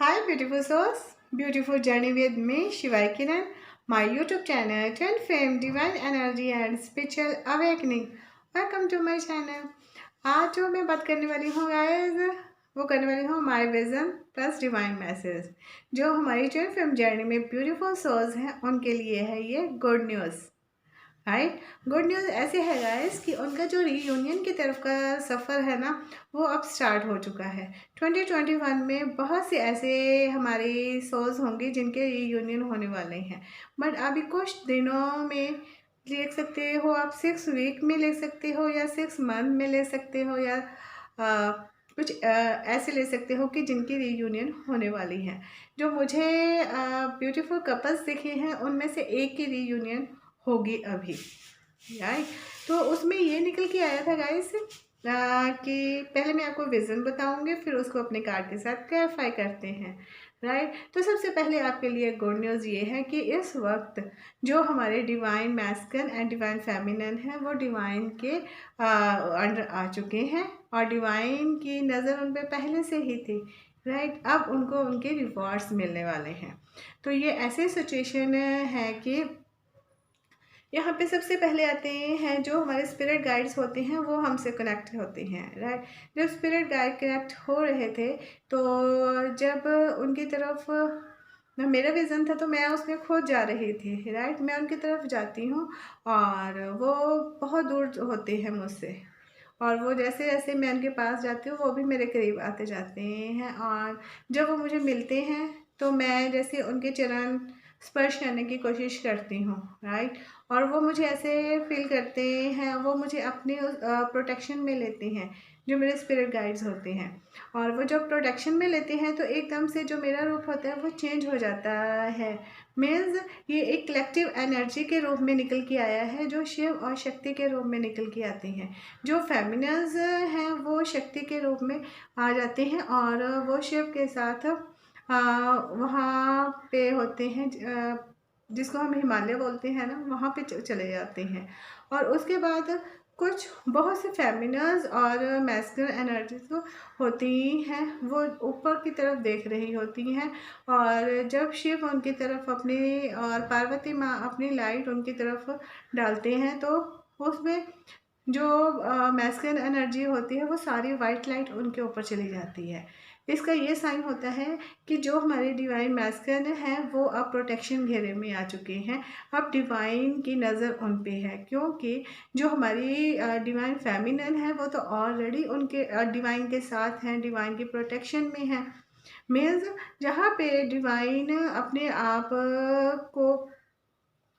Hi, beautiful souls. Beautiful journey with me, Shivai Kiran, my YouTube channel, Twin Fame, Divine Energy and Spiritual Awakening. Welcome to my channel. आज जो मैं बात करने वाली हूँ guys, वो करने वाली हूँ my vision plus divine message. जो हमारी ट्विन फेम जर्नी में ब्यूटीफुल सोल्स हैं उनके लिए है ये good news. Right, good news ऐसे है गाइस कि उनका जो रीयूनियन की तरफ का सफ़र है ना, वो अब स्टार्ट हो चुका है। 2021 में बहुत से ऐसे हमारे सोल्स होंगे जिनके रीयूनियन होने वाले हैं, बट अभी कुछ दिनों में लिख सकते हो आप, 6 वीक में ले सकते हो या 6 मंथ में ले सकते हो या कुछ ऐसे ले सकते हो कि जिनकी रीयूनियन होने वाली है। जो मुझे ब्यूटीफुल कपल्स दिखे हैं उनमें से एक की रीयूनियन होगी अभी। राइट, तो उसमें ये निकल के आया था गाइस कि पहले मैं आपको विज़न बताऊंगी, फिर उसको अपने कार्ड के साथ क्लैरिफाई करते हैं। राइट, तो सबसे पहले आपके लिए गुड न्यूज़ ये है कि इस वक्त जो हमारे डिवाइन मैस्कन एंड डिवाइन फेमिनन हैं वो डिवाइन के अंडर आ चुके हैं और डिवाइन की नज़र उन पर पहले से ही थी। राइट, अब उनको उनके रिवॉर्ड्स मिलने वाले हैं। तो ये ऐसी सिचुएशन है कि यहाँ पे सबसे पहले आते हैं जो हमारे स्पिरिट गाइड्स होते हैं, वो हमसे कनेक्ट होते हैं। राइट, जब स्पिरिट गाइड कनेक्ट हो रहे थे तो जब उनकी तरफ मेरा विज़न था तो मैं उसमें खुद जा रही थी। राइट, मैं उनकी तरफ जाती हूँ और वो बहुत दूर होते हैं मुझसे, और वो जैसे जैसे मैं उनके पास जाती हूँ वो भी मेरे करीब आते जाते हैं, और जब वो मुझे मिलते हैं तो मैं जैसे उनके चरण स्पर्श करने की कोशिश करती हूँ। राइट, और वो मुझे ऐसे फील करते हैं, वो मुझे अपने प्रोटेक्शन में लेते हैं, जो मेरे स्पिरिट गाइड्स होते हैं। और वो जब प्रोटेक्शन में लेते हैं तो एकदम से जो मेरा रूप होता है वो चेंज हो जाता है। मीन्स ये एक कलेक्टिव एनर्जी के रूप में निकल के आया है, जो शिव और शक्ति के रूप में निकल के आते हैं। जो फेमिनल्स हैं वो शक्ति के रूप में आ जाते हैं और वो शिव के साथ वहाँ पे होते हैं, जिसको हम हिमालय बोलते हैं ना, वहाँ पे चले जाते हैं। और उसके बाद कुछ बहुत से फेमिनल्स और मैस्कुलिन एनर्जी तो होती ही हैं, वो ऊपर की तरफ देख रही होती हैं, और जब शिव उनकी तरफ अपनी और पार्वती माँ अपनी लाइट उनकी तरफ डालते हैं तो उसमें जो मैस्कुलिन एनर्जी होती है वो सारी वाइट लाइट उनके ऊपर चली जाती है। इसका ये साइन होता है कि जो हमारे डिवाइन मैस्कुलिन हैं वो अब प्रोटेक्शन घेरे में आ चुके हैं। अब डिवाइन की नज़र उन पे है, क्योंकि जो हमारी डिवाइन फेमिनन है वो तो ऑलरेडी उनके डिवाइन के साथ हैं, डिवाइन की प्रोटेक्शन में है। मीन्स जहाँ पे डिवाइन अपने आप को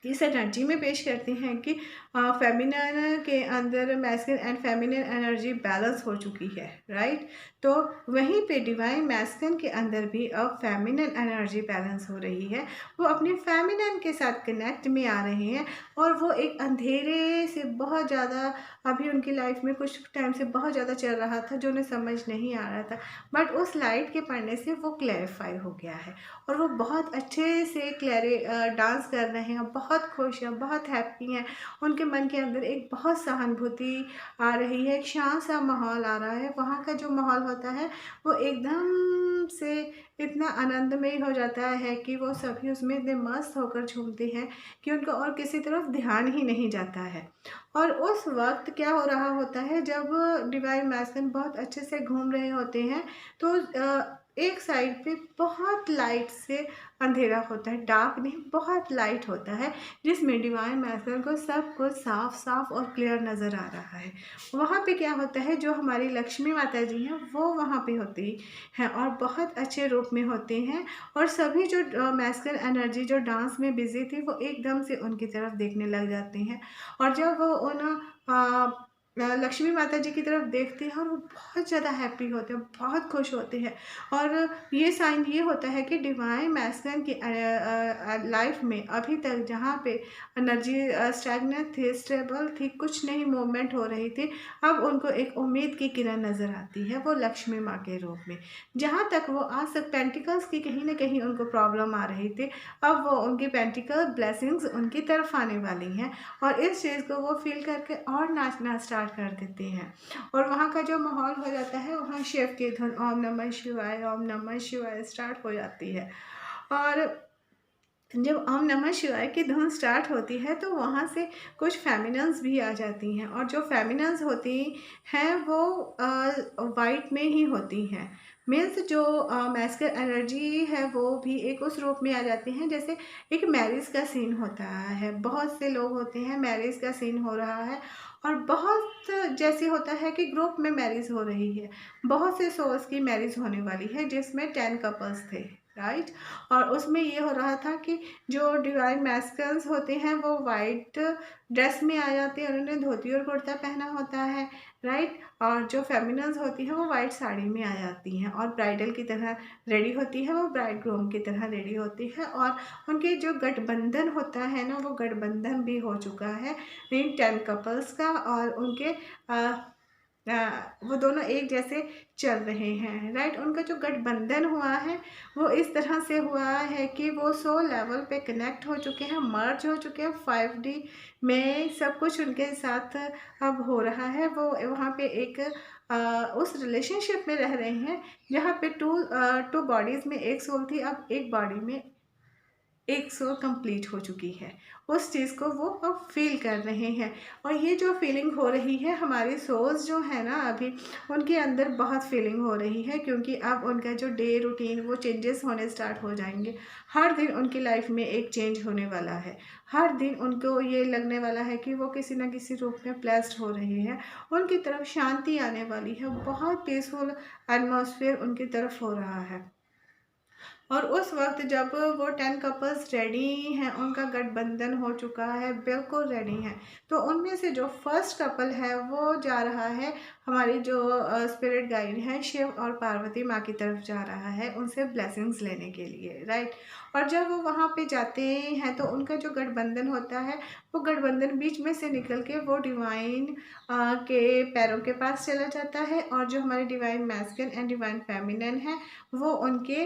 इस एनर्जी में पेश करते हैं कि फेमिनिन के अंदर masculine and feminine energy balance हो चुकी है। राइट, तो वहीं पे डिवाइन मैस्कुलिन के अंदर भी अब फेमिनिन एनर्जी बैलेंस हो रही है। वो अपने फेमिनिन के साथ कनेक्ट में आ रहे हैं, और वो एक अंधेरे से बहुत ज़्यादा अभी उनकी लाइफ में कुछ टाइम से बहुत ज़्यादा चल रहा था जो उन्हें समझ नहीं आ रहा था, बट उस लाइट के पड़ने से वो क्लैरिफाई हो गया है और वो बहुत अच्छे से डांस कर रहे हैं, बहुत खुश हैं, बहुत हैप्पी हैं। उनके मन के अंदर एक बहुत सहानुभूति आ रही है, एक शांत सा माहौल आ रहा है। वहाँ का जो माहौल होता है वो एकदम से इतना आनंदमय हो जाता है कि वो सभी उसमें इतने मस्त होकर झूमते हैं कि उनका और किसी तरफ ध्यान ही नहीं जाता है। और उस वक्त क्या हो रहा होता है, जब डिवाइन मैस्कुलिन बहुत अच्छे से घूम रहे होते हैं तो एक साइड पे बहुत लाइट से अंधेरा होता है, डार्क नहीं, बहुत लाइट होता है, जिसमें डिवाइन मैस्कुलिन को सब कुछ साफ साफ और क्लियर नज़र आ रहा है। वहाँ पे क्या होता है, जो हमारी लक्ष्मी माता जी हैं वो वहाँ पे होती हैं और बहुत अच्छे रूप में होते हैं, और सभी जो मैस्कुलिन एनर्जी जो डांस में बिजी थी वो एकदम से उनकी तरफ देखने लग जाते हैं, और जब वो उन लक्ष्मी माता जी की तरफ देखते हैं और वो बहुत ज़्यादा हैप्पी होते हैं, बहुत खुश होते हैं। और ये साइन ये होता है कि डिवाइन मैस्कुलिन की लाइफ में अभी तक जहाँ पे एनर्जी स्टैग्नेंट थी, स्टेबल थी, कुछ नहीं मूवमेंट हो रही थी, अब उनको एक उम्मीद की किरण नज़र आती है, वो लक्ष्मी माँ के रूप में। जहाँ तक वो आज तक पेंटिकल्स की कहीं ना कहीं उनको प्रॉब्लम आ रही थी, अब वो उनकी पेंटिकल ब्लेसिंग्स उनकी तरफ आने वाली हैं, और इस चीज़ को वो फील करके और नाचना स्टार्ट स्टार्ट कर देते हैं और वहाँ का जो माहौल हो जाता है, वहाँ शिव की धुन ओम नमः शिवाय, ओम नमः शिवाय स्टार्ट हो जाती है। और जब ओम नमः शिवाय की धुन स्टार्ट होती है तो वहाँ से कुछ फेमिनन्स भी आ जाती हैं, और जो फेमिनन्स होती हैं वो वाइट में ही होती हैं। मीन्स जो मैस्कुलिन एनर्जी है वो भी एक उस रूप में आ जाती हैं, जैसे एक मैरिज का सीन होता है। बहुत से लोग होते हैं, मैरिज का सीन हो रहा है और बहुत जैसे होता है कि ग्रुप में मैरिज हो रही है, बहुत से सोल्स की मैरिज होने वाली है जिसमें 10 कपल्स थे, राइट। और उसमें ये हो रहा था कि जो डिवाइन मैस्कल्स होते हैं वो वाइट ड्रेस में आ जाते हैं, उन्होंने धोती और कुर्ता पहना होता है, राइट। और जो फेमिनल्स होती हैं वो वाइट साड़ी में आ जाती हैं और ब्राइडल की तरह रेडी होती है, वो ब्राइड ग्रूम की तरह रेडी होती है। और उनके जो गठबंधन होता है ना, वो गठबंधन भी हो चुका है इन 10 कपल्स का, और उनके वो दोनों एक जैसे चल रहे हैं, राइट। उनका जो गठबंधन हुआ है वो इस तरह से हुआ है कि वो सोल लेवल पे कनेक्ट हो चुके हैं, मर्ज हो चुके हैं 5D में, सब कुछ उनके साथ अब हो रहा है। वो वहाँ पे एक उस रिलेशनशिप में रह रहे हैं जहाँ पे टू बॉडीज़ में एक सोल थी, अब एक बॉडी में एक सोल कंप्लीट हो चुकी है। उस चीज़ को वो अब फील कर रहे हैं, और ये जो फीलिंग हो रही है, हमारे सोल्स जो है ना अभी उनके अंदर बहुत फीलिंग हो रही है, क्योंकि अब उनका जो डे रूटीन वो चेंजेस होने स्टार्ट हो जाएंगे। हर दिन उनकी लाइफ में एक चेंज होने वाला है, हर दिन उनको ये लगने वाला है कि वो किसी न किसी रूप में ब्लेस्ड हो रहे हैं, उनकी तरफ शांति आने वाली है, बहुत पीसफुल एटमॉस्फेयर उनकी तरफ हो रहा है। और उस वक्त जब वो 10 कपल्स रेडी हैं, उनका गठबंधन हो चुका है, बिल्कुल रेडी हैं, तो उनमें से जो फर्स्ट कपल है वो जा रहा है हमारी जो स्पिरिट गाइड है शिव और पार्वती माँ की तरफ जा रहा है उनसे ब्लेसिंग्स लेने के लिए, राइट। और जब वो वहाँ पे जाते हैं तो उनका जो गठबंधन होता है वो गठबंधन बीच में से निकल के वो डिवाइन के पैरों के पास चला जाता है, और जो हमारे divine masculine and divine feminine है वो उनके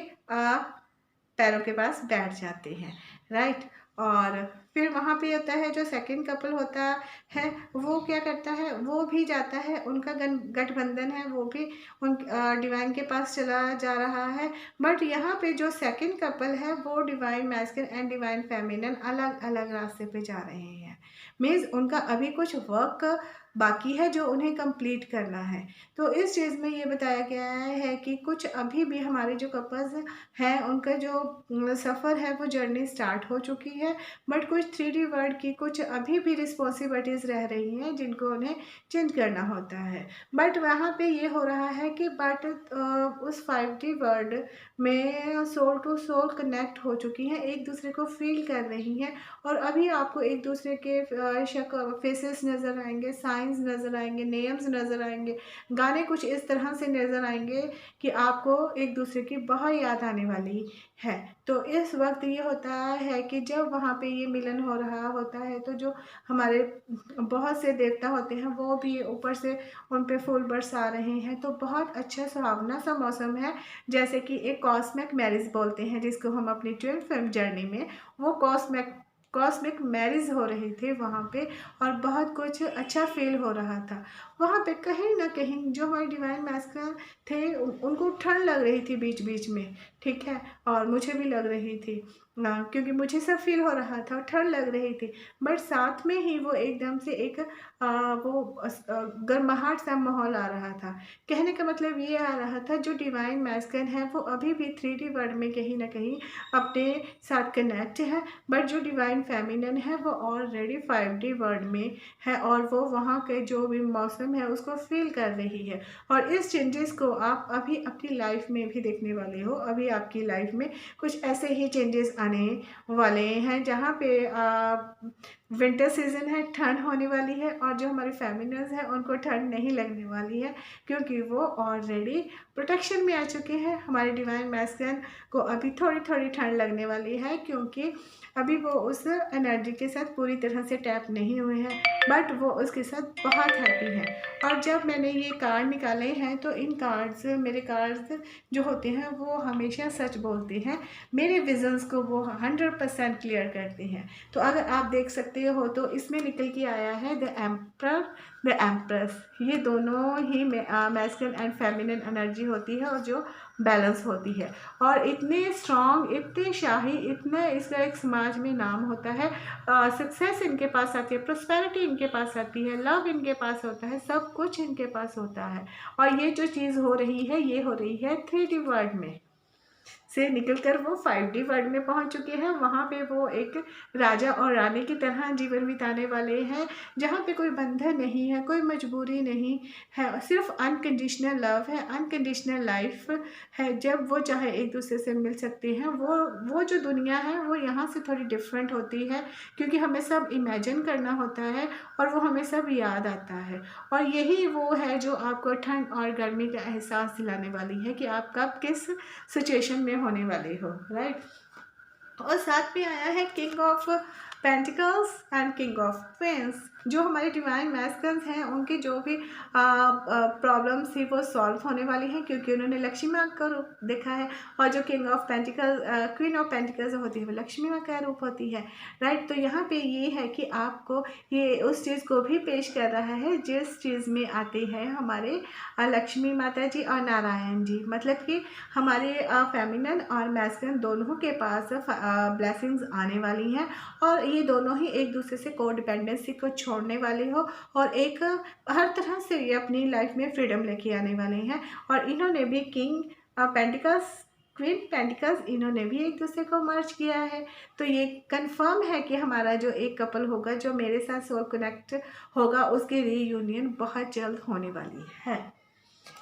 पैरों के पास बैठ जाते हैं, राइट। और फिर वहाँ पे होता है जो सेकंड कपल होता है वो क्या करता है, वो भी जाता है, उनका गठबंधन है वो भी उन डिवाइन के पास चला जा रहा है। बट यहाँ पे जो सेकंड कपल है वो divine masculine and divine feminine अलग अलग रास्ते पे जा रहे हैं। मीन्स उनका अभी कुछ वर्क बाकी है जो उन्हें कंप्लीट करना है। तो इस चीज़ में ये बताया गया है कि कुछ अभी भी हमारे जो कपल्स हैं उनका जो सफ़र है वो जर्नी स्टार्ट हो चुकी है, बट कुछ 3D वर्ल्ड की कुछ अभी भी रिस्पॉन्सिबिलिटीज़ रह रही हैं जिनको उन्हें चेंज करना होता है। बट वहाँ पे ये हो रहा है कि बट उस 5D वर्ल्ड में सोल टू सोल कनेक्ट हो चुकी हैं, एक दूसरे को फील कर रही हैं, और अभी आपको एक दूसरे के फेसेस नज़र आएंगे, साइंस नज़र आएंगे, नेम्स नज़र आएंगे, गाने कुछ इस तरह से नज़र आएंगे कि आपको एक दूसरे की बहुत याद आने वाली है। तो इस वक्त ये होता है कि जब वहाँ पे ये मिलन हो रहा होता है तो जो हमारे बहुत से देवता होते हैं वो भी ऊपर से उन पे फूल बरसा रहे हैं, तो बहुत अच्छा सुहावना सा मौसम है, जैसे कि एक कॉस्मिक मैरिज बोलते हैं जिसको हम अपनी ट्विन फिल्म जर्नी में, वो कॉस्मिक मैरिज हो रही थी वहाँ पे, और बहुत कुछ अच्छा फील हो रहा था वहाँ पे। कहीं ना कहीं जो हमारे डिवाइन मैस्कुलिन थे उनको ठंड लग रही थी बीच बीच में, ठीक है, और मुझे भी लग रही थी ना, क्योंकि मुझे सब फील हो रहा था, ठंड लग रही थी, बट साथ में ही वो एकदम से एक गर्माहट सा माहौल आ रहा था। कहने का मतलब ये आ रहा था जो डिवाइन मैस्कुलिन है वो अभी भी 3D वर्ल्ड में कहीं ना कहीं अपने साथ कनेक्ट है, बट जो डिवाइन फेमिनिन है वो ऑलरेडी 5D वर्ल्ड में है, और वो वहाँ के जो भी मौसम है उसको फील कर रही है। और इस चेंजेस को आप अभी अपनी लाइफ में भी देखने वाले हो, अभी आपकी लाइफ में कुछ ऐसे ही चेंजेस आने वाले हैं जहाँ पे विंटर सीजन है, ठंड होने वाली है, और जो हमारे फेमिनिन्स हैं उनको ठंड नहीं लगने वाली है, क्योंकि वो ऑलरेडी प्रोटेक्शन में आ चुके हैं। हमारे डिवाइन मैस्कुलिन को अभी थोड़ी थोड़ी ठंड लगने वाली है, क्योंकि अभी वो उस एनर्जी के साथ पूरी तरह से टैप नहीं हुए हैं, बट वो उसके साथ बहुत हैप्पी हैं। और जब मैंने ये कार्ड निकाले हैं तो इन कार्ड्स, मेरे कार्ड्स जो होते हैं वो हमेशा सच बोलते हैं, मेरे विजन्स को वो 100% क्लियर करते हैं। तो अगर आप देख सकते सकते हो तो इसमें निकल के आया है द एम्परर, द एम्प्रेस। ये दोनों ही मैस्कुलिन एंड फेमिनिन एनर्जी होती है और जो बैलेंस होती है, और इतने स्ट्रॉन्ग, इतने शाही, इतने इसका एक समाज में नाम होता है। सक्सेस इनके पास आती है, प्रोस्पेरिटी इनके पास आती है, लव इनके पास होता है, सब कुछ इनके पास होता है। और ये जो चीज़ हो रही है, ये हो रही है 3D वर्ल्ड में से निकलकर वो 5D वर्ल्ड में पहुंच चुके हैं। वहाँ पे वो एक राजा और रानी की तरह जीवन बिताने वाले हैं, जहाँ पे कोई बंधन नहीं है, कोई मजबूरी नहीं है, सिर्फ अनकंडीशनल लव है, अनकंडीशनल लाइफ है। जब वो चाहे एक दूसरे से मिल सकते हैं। वो जो दुनिया है वो यहाँ से थोड़ी डिफरेंट होती है, क्योंकि हमें सब इमेजिन करना होता है और वो हमें सब याद आता है। और यही वो है जो आपको ठंड और गर्मी का एहसास दिलाने वाली है कि आप कब किस सिचुएशन में होने वाले हो, राइट। और साथ में आया है king of pentacles and king of pens. जो हमारे डिवाइन मैस्कल्स हैं उनकी जो भी प्रॉब्लम्स थी वो सॉल्व होने वाली हैं, क्योंकि उन्होंने लक्ष्मी माँ का रूप देखा है। और जो king of pentacle, queen of pentacles होती है वो लक्ष्मी माँ का रूप होती है, राइट। तो यहाँ पे ये है कि आपको ये उस चीज़ को भी पेश कर रहा है जिस चीज़ में आते हैं हमारे लक्ष्मी माता जी और नारायण जी। मतलब कि हमारे फेमिनिन और मैस्कुलिन दोनों के पास ब्लेसिंग्स आने वाली हैं, और ये दोनों ही एक दूसरे से कोडिपेंडेंसी को छोड़ने वाले हो, और एक हर तरह से ये अपनी लाइफ में फ्रीडम लेके आने वाले हैं। और इन्होंने भी किंग पेंटिकल्स, क्वीन पेंटिकल्स, इन्होंने भी एक दूसरे को मर्ज किया है। तो ये कंफर्म है कि हमारा जो एक कपल होगा जो मेरे साथ सोल कनेक्ट होगा, उसकी रीयूनियन बहुत जल्द होने वाली है,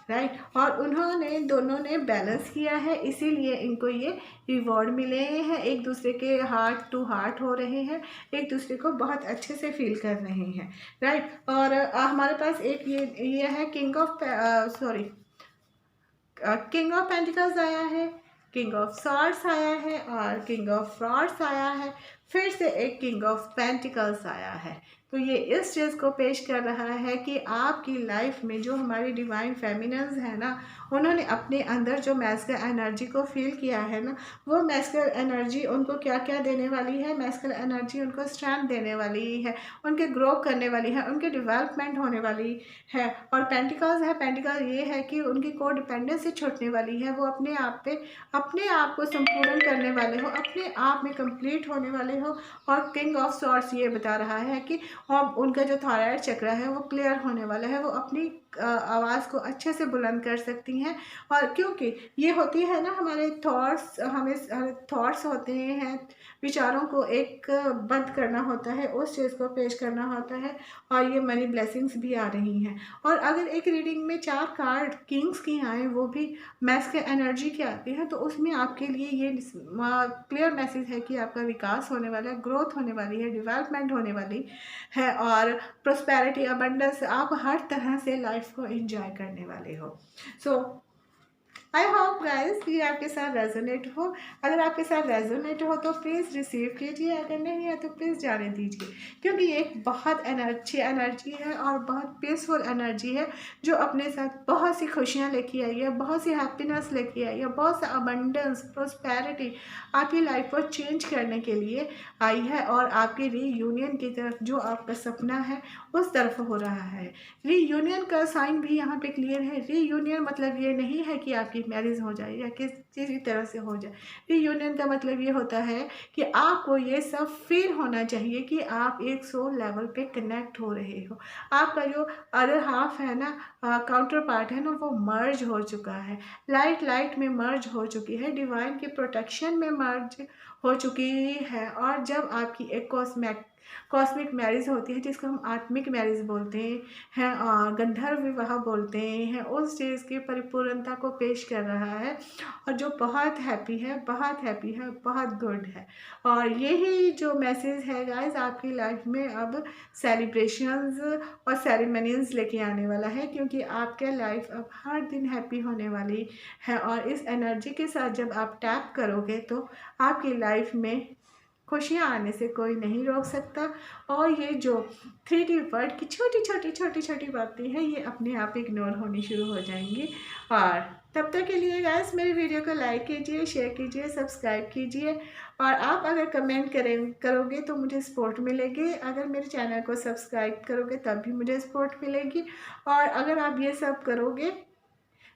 राइट। और उन्होंने दोनों ने बैलेंस किया है, इसीलिए इनको ये रिवॉर्ड मिले हैं, एक दूसरे के हार्ट टू हार्ट हो रहे हैं, एक दूसरे को बहुत अच्छे से फील कर रहे हैं, राइट। और हमारे पास एक ये है king of king of pentacles आया है, किंग ऑफ सॉर्ड्स आया है, और किंग ऑफ फ्रॉड्स आया है, फिर से एक किंग ऑफ पेंटिकल्स आया है। तो ये इस चीज़ को पेश कर रहा है कि आपकी लाइफ में जो हमारी डिवाइन फेमिनिन्स है ना, उन्होंने अपने अंदर जो मैस्कुलिन एनर्जी को फील किया है ना, वो मैस्कुलिन एनर्जी उनको क्या क्या देने वाली है। मैस्कुलिन एनर्जी उनको स्ट्रेंथ देने वाली है, उनके ग्रो करने वाली है, उनके डेवलपमेंट होने वाली है। और पेंटिकल्स है, पेंटिकल ये है कि उनकी को डिपेंडेंसी छूटने वाली है, वो अपने आप पे अपने आप को संपूर्ण करने वाले हो, अपने आप में कंप्लीट होने वाले हो। और किंग ऑफ सॉर्ड्स ये बता रहा है कि उनका जो थायराइड चक्र है वो क्लियर होने वाला है, वो अपनी आवाज़ को अच्छे से बुलंद कर सकती हैं। और क्योंकि ये होती है ना हमारे थॉट्स, हमें थॉट्स होते हैं, विचारों को एक बंद करना होता है, उस चीज़ को पेश करना होता है। और ये मनी ब्लेसिंग्स भी आ रही हैं। और अगर एक रीडिंग में 4 कार्ड किंग्स की आए, वो भी मैस्कुलिन एनर्जी के आते हैं, तो उसमें आपके लिए ये क्लियर मैसेज है कि आपका विकास होने वाला है, ग्रोथ होने वाली है, डेवलपमेंट होने वाली है, और प्रोस्पेरिटी, अबंडेंस, आप हर तरह से लाइफ को एंजॉय करने वाले हो। सो आई होप गाइस कि आपके साथ रेजोनेट हो। अगर आपके साथ रेजोनेट हो तो प्लीज़ रिसीव कीजिए, अगर नहीं है तो प्लीज़ जाने दीजिए, क्योंकि ये एक बहुत अच्छी एनर्जी है और बहुत पीसफुल एनर्जी है, जो अपने साथ बहुत सी खुशियाँ लेके आई है, बहुत सी हैप्पीनेस लेके आई है, बहुत सा अबंडेंस, प्रोस्पेरिटी आपकी लाइफ को चेंज करने के लिए आई है। और आपकी रीयूनियन की तरफ जो आपका सपना है उस तरफ हो रहा है। रीयूनियन का साइन भी यहाँ पे क्लियर है। रीयूनियन मतलब ये नहीं है कि आपकी मैरिज हो जाए या किसी तरह से हो जाए। रीयूनियन का मतलब ये होता है कि आपको ये सब फील होना चाहिए कि आप एक सोल लेवल पे कनेक्ट हो रहे हो। आपका जो अदर हाफ है ना, काउंटर पार्ट है ना, वो मर्ज हो चुका है, लाइट लाइट में मर्ज हो चुकी है, डिवाइन के प्रोटेक्शन में मर्ज हो चुकी है। और जब आपकी एक कॉस्मिक मैरिज होती है, जिसको हम आत्मिक मैरिज बोलते हैं और गंधर्व विवाह बोलते हैं, उस चीज़ की परिपूर्णता को पेश कर रहा है, और जो बहुत हैप्पी है, बहुत हैप्पी है, बहुत गुड है। और यही जो मैसेज है गाइस, आपकी लाइफ में अब सेलिब्रेशंस और सेरेमनीज लेके आने वाला है, क्योंकि आपके लाइफ अब हर दिन हैप्पी होने वाली है। और इस एनर्जी के साथ जब आप टैप करोगे तो आपकी लाइफ में खुशियाँ आने से कोई नहीं रोक सकता। और ये जो 3D वर्ड की छोटी छोटी बातें हैं, ये अपने आप इग्नोर होनी शुरू हो जाएंगी। और तब तक के लिए गाइस मेरी वीडियो को लाइक कीजिए, शेयर कीजिए, सब्सक्राइब कीजिए। और आप अगर कमेंट करोगे तो मुझे सपोर्ट मिलेगी। अगर मेरे चैनल को सब्सक्राइब करोगे तब भी मुझे सपोर्ट मिलेगी। और अगर आप ये सब करोगे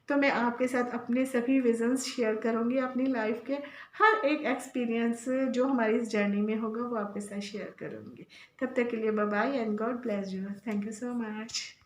तो मैं आपके साथ अपने सभी विजन्स शेयर करूँगी, अपनी लाइफ के हर एक एक्सपीरियंस जो हमारी इस जर्नी में होगा वो आपके साथ शेयर करूँगी। तब तक के लिए bye bye and God bless you. Thank you so much.